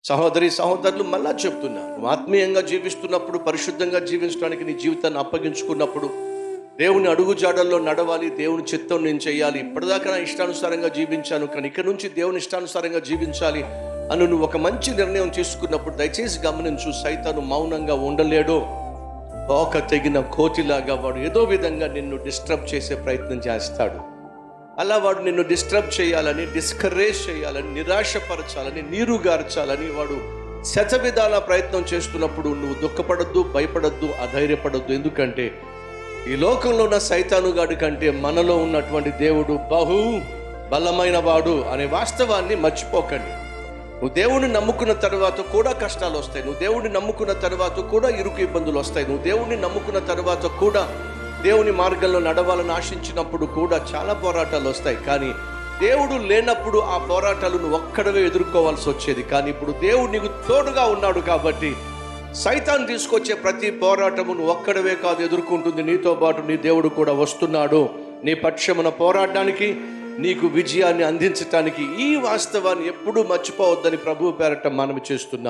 సహోదరి సహోదరులు, మళ్ళా చెప్తున్నా, నువ్వు ఆత్మీయంగా జీవిస్తున్నప్పుడు, పరిశుద్ధంగా జీవించడానికి నీ జీవితాన్ని అప్పగించుకున్నప్పుడు, దేవుని అడుగుజాడల్లో నడవాలి, దేవుని చిత్తం నేను చేయాలి. ఇప్పటిదాకా నా ఇష్టానుసారంగా జీవించాను, కానీ ఇక నుంచి దేవుని ఇష్టానుసారంగా జీవించాలి అని నువ్వు ఒక మంచి నిర్ణయం తీసుకున్నప్పుడు దయచేసి గమనించు, సైతాను మౌనంగా ఉండలేడు. తోక తెగిన కోతిలాగా వాడు ఏదో విధంగా నిన్ను డిస్టర్బ్ చేసే ప్రయత్నం చేస్తాడు. అలా వాడు నిన్ను డిస్టర్బ్ చేయాలని, డిస్కరేజ్ చేయాలని, నిరాశపరచాలని, నీరుగార్చాలని వాడు శతవిధాల ప్రయత్నం చేస్తున్నప్పుడు నువ్వు దుఃఖపడద్దు, భయపడద్దు, అధైర్యపడద్దు. ఎందుకంటే ఈ లోకంలో ఉన్న సైతానుగాడి కంటే మనలో ఉన్నటువంటి దేవుడు బహు బలమైన వాడు అనే వాస్తవాన్ని మర్చిపోకండి. నువ్వు దేవుడిని నమ్ముకున్న తర్వాత కూడా కష్టాలు వస్తాయి. నువ్వు దేవుడిని నమ్ముకున్న తర్వాత కూడా ఇరుకు ఇబ్బందులు వస్తాయి. నువ్వు దేవుడిని నమ్ముకున్న తర్వాత కూడా దేవుని మార్గంలో నడవాలని ఆశించినప్పుడు కూడా చాలా పోరాటాలు వస్తాయి. కానీ దేవుడు లేనప్పుడు ఆ పోరాటాలు నువ్వు ఒక్కడవే ఎదుర్కోవాల్సి వచ్చేది. కానీ ఇప్పుడు దేవుడు నీకు తోడుగా ఉన్నాడు కాబట్టి సైతాన్ తీసుకొచ్చే ప్రతి పోరాటము నువ్వు ఒక్కడవే కాదు ఎదుర్కొంటుంది. నీతో పాటు నీ దేవుడు కూడా వస్తున్నాడు నీ పక్షమున పోరాడడానికి, నీకు విజయాన్ని అందించటానికి. ఈ వాస్తవాన్ని ఎప్పుడూ మర్చిపోవద్దని ప్రభువు పేరట మనవి చేస్తున్నా.